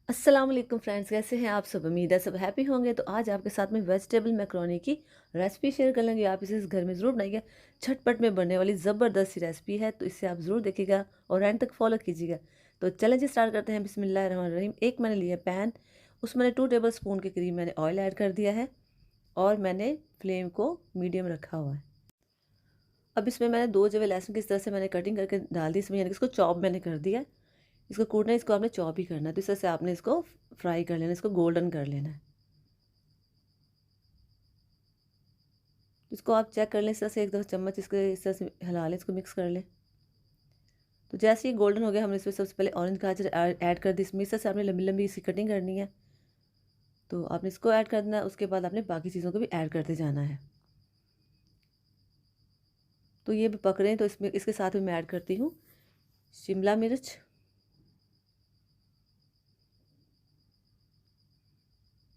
अस्सलाम वालेकुम फ्रेंड्स, कैसे हैं आप सब। उम्मीद है सब हैप्पी होंगे। तो आज आपके साथ में वेजिटेबल मैक्रोनी की रेसिपी शेयर कर लेंगे। आप इसे इस घर में ज़रूर बनाइएगा। झटपट में बनने वाली ज़बरदस्त सी रेसिपी है, तो इसे आप ज़रूर देखिएगा और एंड तक फॉलो कीजिएगा। तो चलें जी, स्टार्ट करते हैं। बिस्मिल्लाहिर्रहमानिर्रहीम। एक मैंने लिया पैन, उसमें 2 टेबल स्पून के करीब मैंने ऑयल ऐड कर दिया है और मैंने फ्लेम को मीडियम रखा हुआ है। अब इसमें मैंने 2 जवे लहसुन किस तरह से मैंने कटिंग करके डाल दी इसमें, यानी कि इसको चॉप मैंने कर दिया है। इसको कूटना है, इसको आपने चॉप ही करना है। तो इस तरह से आपने इसको फ्राई कर लेना है, इसको गोल्डन कर लेना है। इसको आप चेक कर लें, इस तरह से एक दफ़ा चम्मच इसके इस तरह से हिला लें, इसको मिक्स कर लें। तो जैसे ही गोल्डन हो गया, हमने इसमें सबसे पहले ऑरेंज गाजर ऐड कर दी। इसमें इस तरह से आपने लंबी लंबी इसकी कटिंग करनी है। तो आपने इसको ऐड करना है, उसके बाद आपने बाकी चीज़ों को भी ऐड करते जाना है। तो ये भी पक रहे हैं, तो इसमें इसके साथ में मैं ऐड करती हूँ शिमला मिर्च,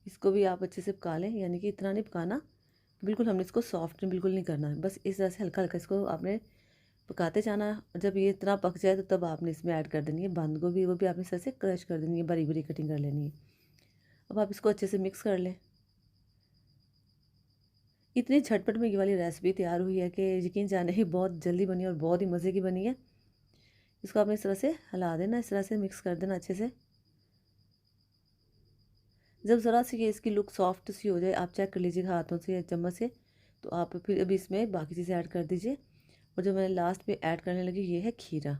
इसको भी आप अच्छे से पका लें, यानी कि इतना नहीं पकाना, बिल्कुल हमने इसको सॉफ्ट बिल्कुल नहीं करना है। बस इस तरह से हल्का हल्का इसको आपने पकाते जाना। जब ये इतना पक जाए तो तब आपने इसमें ऐड कर देनी है बंद गोभी। वो भी आपने इस तरह से क्रश कर देनी है, बड़ी बड़ी कटिंग कर लेनी है। अब आप इसको अच्छे से मिक्स कर लें। इतनी झटपट में ये वाली रेसिपी तैयार हुई है कि यकीन जाने ही बहुत जल्दी बनी और बहुत ही मज़े की बनी है। इसको आपने इस तरह से हिला देना, इस तरह से मिक्स कर देना अच्छे से। जब ज़रा सी ये इसकी लुक सॉफ्ट सी हो जाए, आप चेक कर लीजिएगा हाथों से या चम्मच से, तो आप फिर अभी इसमें बाकी चीज़ें ऐड कर दीजिए। और जो मैंने लास्ट में ऐड करने लगी, ये है खीरा।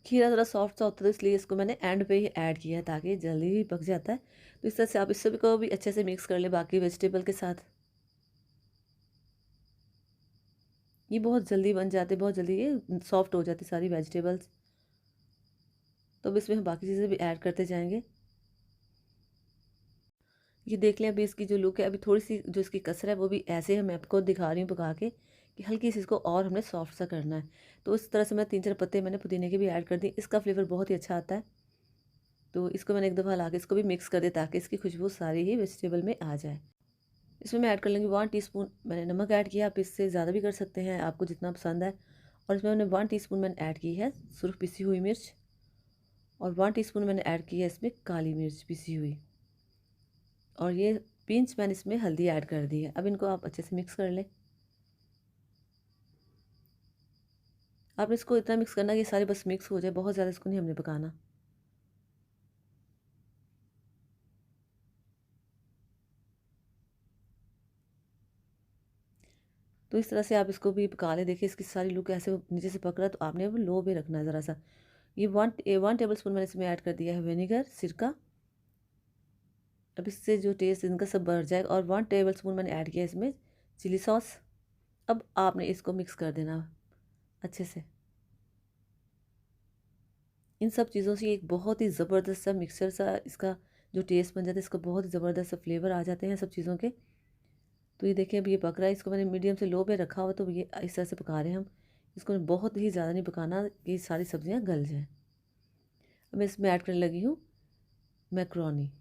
खीरा ज़रा सॉफ्ट सा होता है, तो इसलिए इसको मैंने एंड पे ही ऐड किया है ताकि जल्दी ही पक जाता है। तो इस तरह से आप इस सभी को भी अच्छे से मिक्स कर लें बाकी वेजिटेबल के साथ। ये बहुत जल्दी बन जाते, बहुत जल्दी ये सॉफ्ट हो जाती सारी वेजिटेबल्स। तो अब इसमें हम बाकी चीज़ें भी ऐड करते जाएंगे। ये देख लें, अभी इसकी जो लुक है, अभी थोड़ी सी जो इसकी कसर है वो भी ऐसे मैं आपको दिखा रही हूँ पका के, कि हल्की सी इसको और हमने सॉफ्ट सा करना है। तो इस तरह से मैं 3-4 पत्ते मैंने पुदीने के भी ऐड कर दिए। इसका फ्लेवर बहुत ही अच्छा आता है। तो इसको मैंने एक दफ़ा ला के इसको भी मिक्स कर दिया ताकि इसकी खुशबू सारी ही वेजिटेबल में आ जाए। इसमें मैं ऐड कर लूँगी 1 टीस्पून मैंने नमक ऐड किया। आप इससे ज़्यादा भी कर सकते हैं, आपको जितना पसंद है। और इसमें मैंने 1 टीस्पून मैंने ऐड की है सुर्ख पिसी हुई मिर्च, और 1 टीस्पून मैंने ऐड की है इसमें काली मिर्च पिसी हुई, और ये पिंच मैंने इसमें हल्दी ऐड कर दी है। अब इनको आप अच्छे से मिक्स कर लें। आपने इसको इतना मिक्स करना कि ये सारे बस मिक्स हो जाए, बहुत ज़्यादा इसको नहीं हमने पकाना। तो इस तरह से आप इसको भी पका लें। देखिए इसकी सारी लुक ऐसे नीचे से पक रहा है, तो आपने अब लो पे रखना है ज़रा सा। ये 1 टेबल स्पून मैंने इसमें ऐड कर दिया है विनेगर, सिरका। अब इससे जो टेस्ट इनका सब बढ़ जाएगा। और 1 टेबल स्पून मैंने ऐड किया इसमें चिली सॉस। अब आपने इसको मिक्स कर देना अच्छे से। इन सब चीज़ों से एक बहुत ही ज़बरदस्त सा मिक्सचर सा इसका जो टेस्ट बन जाता है, इसका बहुत ही ज़बरदस्त सा फ्लेवर आ जाते हैं सब चीज़ों के। तो ये देखिए, अब ये पक रहा है। इसको मैंने मीडियम से लो पे रखा हुआ, तो ये इस तरह से पका रहे हैं हम। इसको बहुत ही ज़्यादा नहीं पकाना कि सारी सब्जियां गल जाएं। अब मैं इसमें ऐड करने लगी हूँ मैक्रोनी।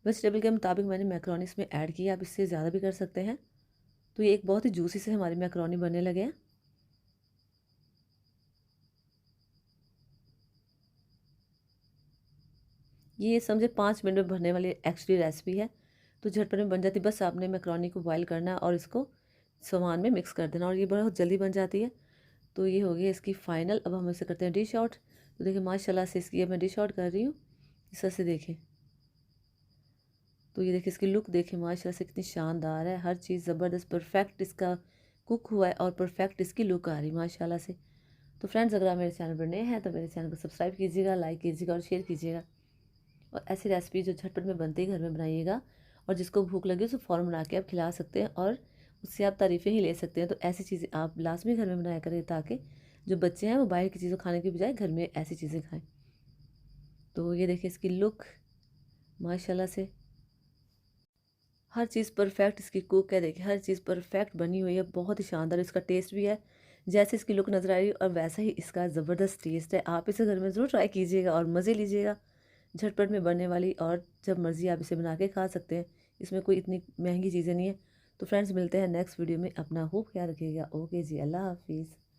वेजिटेबल के मुताबिक मैंने मैक्रोनी इसमें ऐड किया, आप इससे ज़्यादा भी कर सकते हैं। तो ये एक बहुत ही जूसी से हमारी मैक्रोनी बनने लगे हैं। ये समझे 5 मिनट में बनने वाली एक्चुअली रेसिपी है। तो झटपट में बन जाती है। बस आपने मैक्रोनी को बॉयल करना है और इसको सामान में मिक्स कर देना, और ये बहुत जल्दी बन जाती है। तो ये हो गई इसकी फ़ाइनल। अब हम इसे करते हैं डिश आउट। तो देखिए माशाल्लाह से इसकी अब मैं डिश आउट कर रही हूँ। इस तरह से देखें, तो ये देखिए इसकी लुक देखें माशाल्लाह से कितनी शानदार है। हर चीज़ ज़बरदस्त परफेक्ट इसका कुक हुआ है और परफेक्ट इसकी लुक आ रही माशाल्लाह से। तो फ्रेंड्स, अगर आप मेरे चैनल पर नए हैं तो मेरे चैनल को सब्सक्राइब कीजिएगा, लाइक कीजिएगा और शेयर कीजिएगा। और ऐसी रेसिपी जो झटपट में बनती है घर में बनाइएगा, और जिसको भूख लगे उसे फ़ौरन बना के आप खिला सकते हैं और उससे आप तारीफ़ें ही ले सकते हैं। तो ऐसी चीज़ें आप लाजमी घर में बनाया करें ताकि जो बच्चे हैं वो बाहर की चीज़ों खाने के बजाय घर में ऐसी चीज़ें खाएं। तो ये देखिए इसकी लुक माशाल्लाह से हर चीज़ परफेक्ट इसकी कुक है। देखिए हर चीज़ परफेक्ट बनी हुई है, बहुत ही शानदार इसका टेस्ट भी है। जैसे इसकी लुक नज़र आ रही है और वैसा ही इसका ज़बरदस्त टेस्ट है। आप इसे घर में ज़रूर ट्राई कीजिएगा और मज़े लीजिएगा। झटपट में बनने वाली, और जब मर्ज़ी आप इसे बना के खा सकते हैं। इसमें कोई इतनी महंगी चीज़ें नहीं है। तो फ्रेंड्स, मिलते हैं नेक्स्ट वीडियो में। अपना खूब ख्याल रखिएगा। ओके जी, अल्लाह हाफिज़।